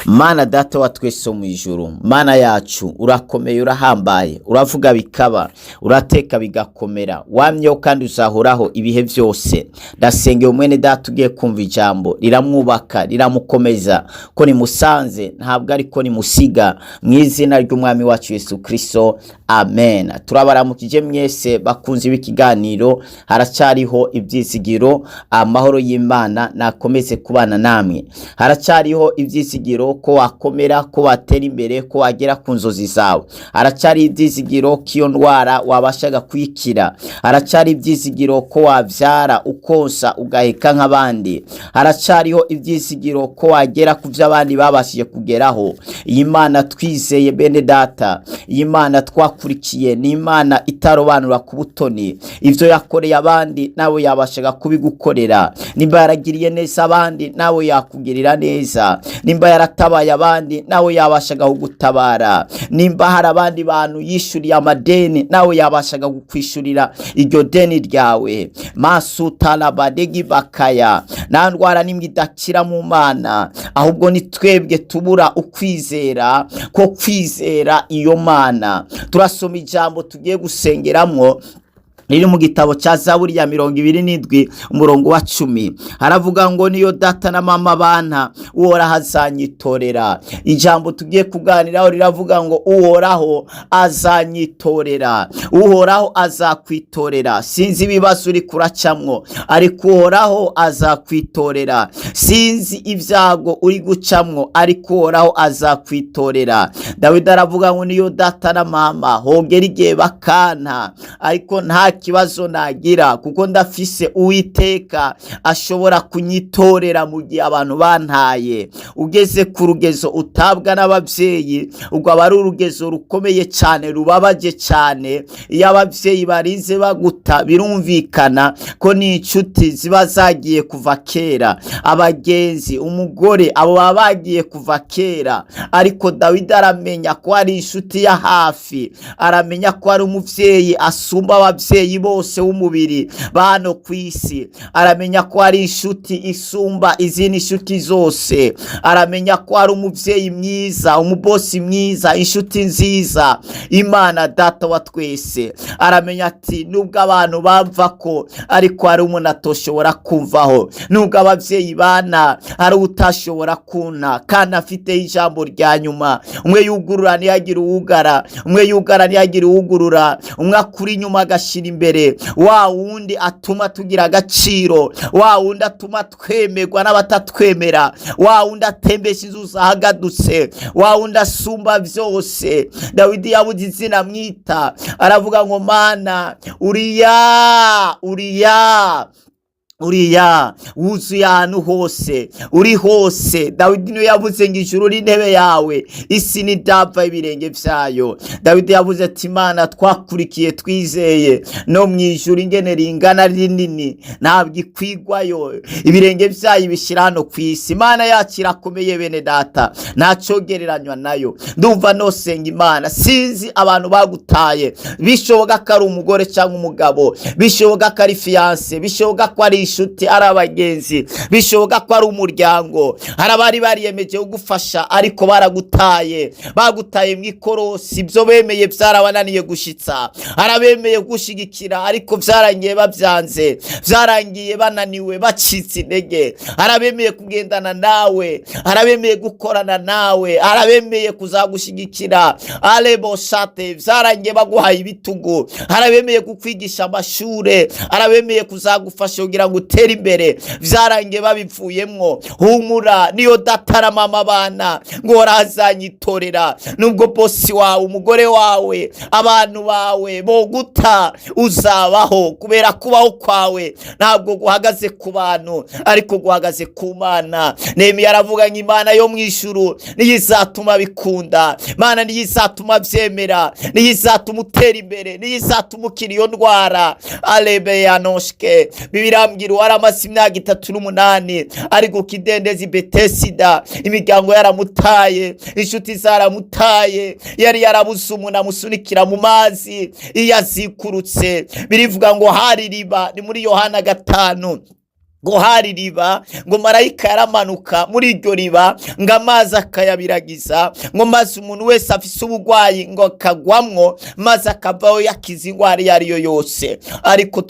Mana data wa twese mu ijuru, Mana yacu urakomeye, urahambaye, uravuga bikaba, urateka bigakomera, wamyeho kandi uzahoraho ibihe byose. Ndasengeye umwene data ugiye kumva ijambo riramwubaka, riramukomeza, ko nimusanze ntabwo ariko nimusiga, mu izina ry'umwami wacu Yesu Kristo, amen. Turabaramukije mwese bakunzi b'ikiganiro, haracyariho ibyizigiro, amahoro y'Imana nakomeze kubana namwe. Haracyariho ibyizigiro ko wakomera, ko watera imbere, ko wagera ku nzozi zawe. Haracyari ibyizigiro ko iyo ndwara wabashaga kwikira. Haracyari ibyizigiro ko wavyara ukonsa ugaheka nk'abandi. Haracyariho ibyizigiro ko wagera ku by'abandi babashije kugeraho. Iyi Mana twizeye bene data, iyi Mana twakurikiye ni Imana itarobanura ku butoni. Ivyo yakoreye abandi nawe yabashaga kubigukorera. Nimba yaragiriye neza abandi nawe yakugirira neza. Nimba yaratabaye abandi nawe yabashaga kugutabara. Nimba hari abandi bantu yishuriye amadeni nawe yabashaga kukwishurira iryo deni ryawe. Masutalabadegi bakaya, nta ndwara nimwe idakira mu Mana, ahubwo ni twebwe tubura ukwizera ko kwizera iyo Mana. Turasoma ijambo tugiye gusengeramwo riri mu gitabo cya Zaburi ya 27 umurongo wa 10. Haravuga ngo niyo data na mama bana uhoraho azanyitorera. Ijambo tugiye kuganiraho riravuga ngo uhoraho azanyitorera, uhoraho azakwitorera. Sinzi ibibazo uri kuracamwo, ariko uhoraho azakwitorera. Sinzi ibyago uri gucamwo, ariko uhoraho azakwitorera. Dawidi aravuga ngo niyo data na mama hogera igihe bakanta, ariko nta kibazo nagira kuko ndafise Uwiteka ashobora kunyitorera mu gihe abantu bantaye. Ugeze ku rugezo utabwa n'abavyeyi, ubwo aba ari urugezo rukomeye cyane, rubabaje cyane. Iyo abavyeyi barize baguta, birumvikana ko n'inshuti ziba zagiye kuva kera, abagenzi, umugore, abo baba bagiye kuva kera. Ariko Dawidi aramenya ko ari inshuti ya hafi, aramenya ko ari umuvyeyi asumba abavyeyi bose w'umubiri bano kwisi. Aramenya ko ari inshuti isumba izindi inshuti zose. Aramenya ko ari umuvyeyi mwiza, umubosi mwiza, inshuti nziza, Imana data wa twese. Aramenya ati nubwo abantu bamva ko, ariko hari umuntu atoshobora kumvaho. Nubwo abavyeyi bana, hari utashobora kuna, kandi afite ijambo rya nyuma. Umwe yugurura ntiyagira uwugara, umwe yugara ntiyagira uwugurura, umwe akuri inyuma agashira imbere. Wa wundi atuma tugira agaciro, wa wundi atuma twemerwa n'abatatwemera, wa wundi atembesha inzu zahagadutse, wa wundi asumba byose. Dawidi yabuze izina mwita, aravuga ngo Mana Uriya wuzuye ahantu hose, uri hose. Dawidi niwe yavuze ngo ijuru n'intebe yawe, isi n'idapfa ibirenge vyayo. Dawidi yavuze ati Mana twakurikiye twizeye, no mu ijuru ingene ringana rinini ntabwo ikwigwayo, ibirenge vyayo bishira hano kwisi. Imana yacu irakomeye bene data, ntacogereranywa nayo. Ndumva nosenga Imana. Sinzi abantu bagutaye, bishoboka ko ari umugore cyangwa umugabo, bishoboka ko ari fiance, bishoboka ko ari inshuti, ari abagenzi, bishoboka ko ari umuryango. Hari abari bariyemeje kugufasha ariko baragutaye, bagutaye mu ikorosi. Ibyo bemeye byarabananiye gushitsa. Arabemeye gushigikira ariko byarangiye babyanze, byarangiye bananiwe, bacitse intege. Arabemeye kugendana nawe, arabemeye gukorana nawe, arabemeye kuzagushigikira, alebo shate, byarangiye baguhaye ibitugu. Arabemeye kukwigisha amashure, arabemeye kuzagufasha kugira ngo utere imbere, byarangiye babivuyemwo. Humura, niyo datara mama bana ngo razanyitorera. Nubwo bosi wawe, umugore wawe, abantu bawe boguta, uzabaho, kubera kubaho kwawe ntabwo guhagaze ku bantu, ariko guhagaze ku Mana. Nehemiya aravuga ngo Imana yo mw'ijuru niyo izatuma bikunda, Mana niyo izatuma byemera, niyo izatuma utera imbere, niyo izatuma ukira iyo ndwara. Alebe yanoshke bibirambwira waramaze imyaka 38 ari gukidendeza Betesida, imiryango yaramutaye, inshuti zaramutaye, yari yarabuze umuntu amusunikira mu mazi iyo azikurutse. Birivuga ngo hari riba, ni muri Yohana 5. ngo hari riba, ngo marayika yaramanuka muri iryo riba, ngo amazi akayabiragiza, ngo maze umuntu wese afise ubugwayi ngo akagwamwo, maze akavaho yakiza ingwara iyo ariyo yose. Ariko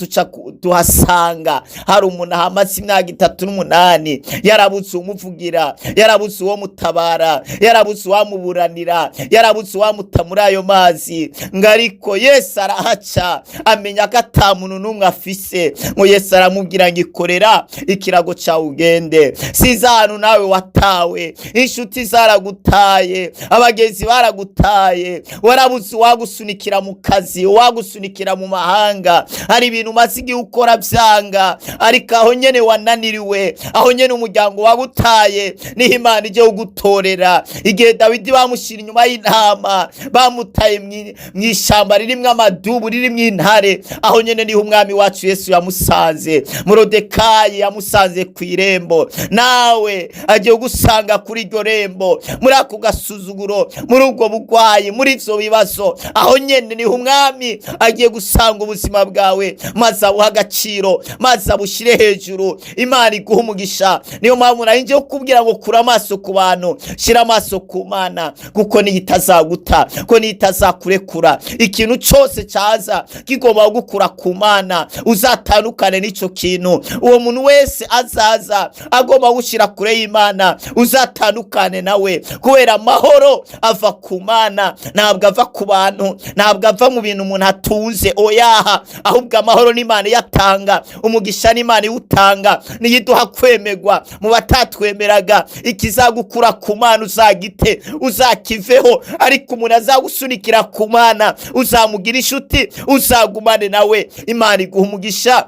tuhasanga hari umuntu hamaze imyaka 38 yarabuze umuvugira, yarabuze uwo mutabara, yarabuze uwamuburanira, yarabuze uwamuta muri ayo mazi. Ngo ariko Yesu arahaca, amenya ko ata muntu n'umwe afise. Ngo Yesu aramubwira ngo ikorera ikirago cyawe ugende. Siza ahantu nawe watawe, inshuti zaragutaye, abagenzi baragutaye, warabuze uwagusunikira mu kazi, uwagusunikira mu mahanga. Hari ibintu umaze igihe ukora byanga, ariko aho nyene wananiriwe, aho nyene umuryango wagutaye, niho Imana ije kugutorera. Igihe Dawidi bamushyira inyuma y'intama, bamutaye mw'ishamba ririmwo amadubu, ririmwo intare, aho nyene niho umwami wacu Yesu yamusanze. Morodekayi yamusanze ku irembo, nawe agiye gusanga kuri iryo rembo, muri ako gasuzuguro, muri ubwo bugwayi, muri ivyo bibazo. Aho nyene niho umwami agiye gusanga ubuzima bwawe, maze abuha agaciro, maze abushire hejuru. Imana iguha umugisha. Niyo mpamvu nanje kukubwira ngo kura amaso ku bantu, shira amaso ku Mana, kuko niyo itazaguta, ko niyo itazakurekura. Ikintu cyose cyaza kigomba gukura ku Mana, uzatandukane n'ico kintu. Uwo muntu wese azaza agomba gushira kure y'Imana, uzatandukane nawe, kubera amahoro ava ku Mana, ntabwo ava ku bantu, ntabwo ava mu bintu umuntu atunze. Oyaha, ahubwo amahoro n'Imana yatanga, umugisha n'Imana iwutanga, niyiduha kwemegwa. Mu batatwemeraga, ikizagukura ku Mana uzagite, uzakiveho. Ariko umuntu azagusunikira ku Mana, uzamugira inshuti, uzagumane nawe. Imana iguha umugisha.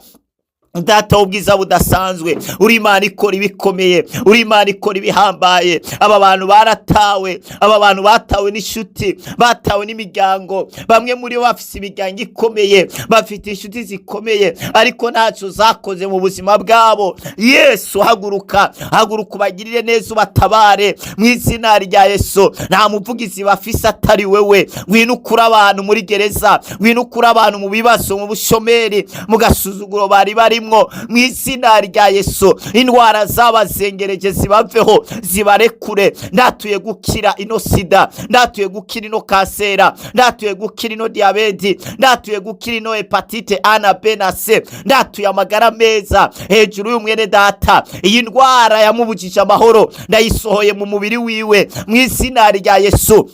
Data ubwiza budasanzwe, uri Imana ikora ibikomeye, uri Imana ikora ibihambaye. Aba bantu baratawe, aba bantu batawe n'ishuti, batawe n'imiryango. Bamwe muri bo bafise imiryango ikomeye, bafite inshuti zikomeye, ariko ntacyo zakoze mu buzima bwabo. Yesu haguruka, haguruka ubagirire neza, ubatabare mu izina rya Yesu. Nta muvugizi bafise atari wewe. Ngwino ukure abantu muri gereza, ngwino ukure abantu mu bibazo, mu bushomeri, mu gasuzuguro bari barimo, mu izina rya Yesu. Indwara zabazengereje zibaveho, zibarekure. Ndatuye gukira ino sida, ndatuye gukira ino kansera, ndatuye gukira ino diabete, ndatuye gukira ino hepatite A na B na C, ndatuye amagara meza hejuru y'umwene data. Iyi ndwara yamubujije amahoro ndayisohoye mu mubiri wiwe mu izina rya Yesu.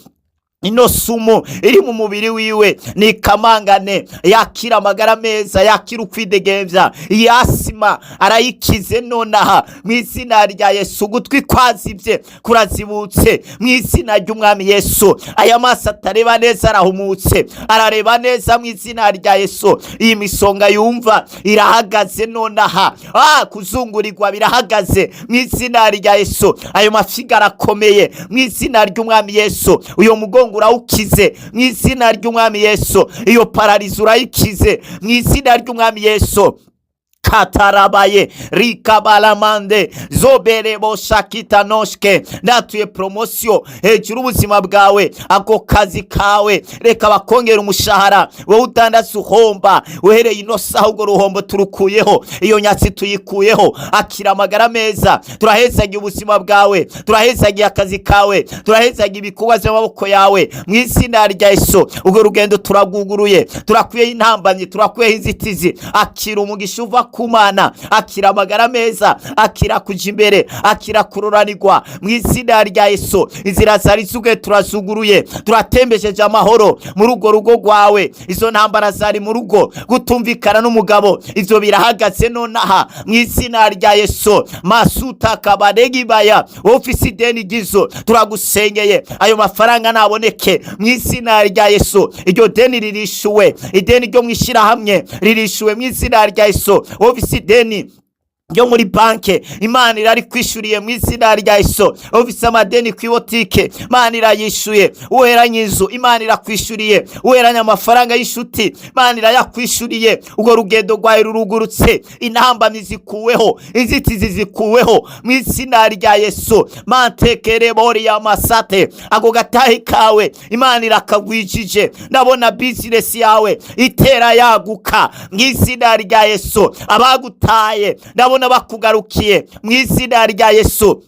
Ino sumu iri mu mubiri wiwe ni kamangane, yakira amagara meza, yakira ukwidegemvya. Iyi asima arayikize nonaha mu izina rya Yesu. Gutwi kwazibye kurazibutse mu izina ry'umwami Yesu. Aya maso atareba neza arahumutse, arareba neza mu izina rya Yesu. Iyi misonga yumva irahagaze nonaha, kuzungurirwa birahagaze mu izina rya Yesu. Ayo mafiga arakomeye mu izina ry'umwami Yesu. Uyo mugongo urawukize mu izina ry'umwami Yesu. Iyo paralize urayikize mu izina ry'umwami Yesu. Katarabaye rikabalamande zobere boshakita noshke. Ndatuye promosio hejuru ubuzima bwawe, ako kazi kawe reka bakongera umushahara. Wowe utandase uhomba, uhereye ino saha ubwo ruhombo turukuyeho, iyo nyatsi tuyikuyeho. Akira amagara meza, turahezagiye ubuzima bwawe, turahezagiye akazi kawe, turahezagiye ibikorwa by'amaboko yawe mu izina rya Yesu. Ubwo rugendo turaguguruye, turakuyeho intambamyi, turakuyeho inzitizi. Akira umugisha uva ku Mana, akira amagara meza, akira kuja imbere, akira kururanirwa mu izina rya Yesu. Inzira zari zuge turazuguruye, turatembesheje amahoro muri urwo rugo rwawe. Izo ntambara zari mu rugo, gutumvikana n'umugabo, ivyo birahagaze nonaha mu izina rya Yesu. Masuta kabaregi baya, ofisi ideni gizo, turagusengeye ayo mafaranga naboneke mu izina rya Yesu. Iryo deni ririshuwe, ideni ryo mwishira hamwe ririshuwe mu izina rya Yesu. Ofisi deni yo muri banke Imana irari kwishuriye mu izina rya Yesu. Ofisi amadeni kwibotike Imana irayishuye. Uheranye inzu Imana irakwishuriye. Uheranye amafaranga y'ishuti Imana irayakwishuriye. Ubwo rugendo rwawe rurugurutse, intambamyi zikuweho, inzitizi zikuweho mu izina rya Yesu. Mantekere bori ya masate, ako gatahi kawe Imana irakagwijije. Ndabona business yawe itera yaguka mu izina rya Yesu. Abagutaye ndabona ndabona bakugarukiye mu izina rya Yesu.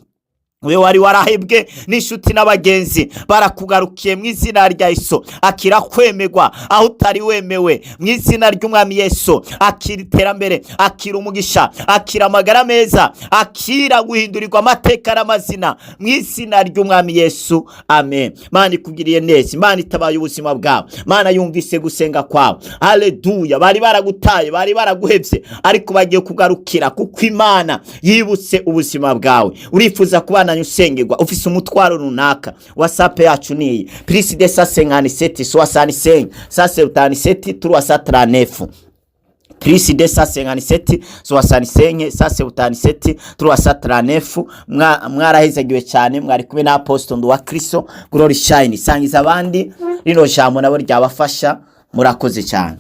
Uwe wari warahebwe n'inshuti n'abagenzi barakugarukiye mu izina rya Yesu. Akira kwemegwa aho utari wemewe mu izina ry'umwami Yesu. Akira iterambere, akira umugisha, akira amagara meza, akira guhindurirwa amateka n'amazina mu izina ry'umwami Yesu. Amen. Mana ikugiriye neza, Imana itabaye ubuzima bwawe, Mana yumvise gusenga kwawe. Haleluya. Bari baragutaye, bari baraguhevye, ariko bagiye kugarukira kuko Imana yibutse ubuzima bwawe. Urifuza kubana usengerwa, ufise umutwaro runaka. WhatsApp yacu ni +257 65 177 339 +257 65 177 339. Mwarahezagiwe cyane, mwari kumwe na Apostle Nduwakristo Glory Shine. Sangiza abandi rino jambo nabo ryabafasha. Murakoze cyane.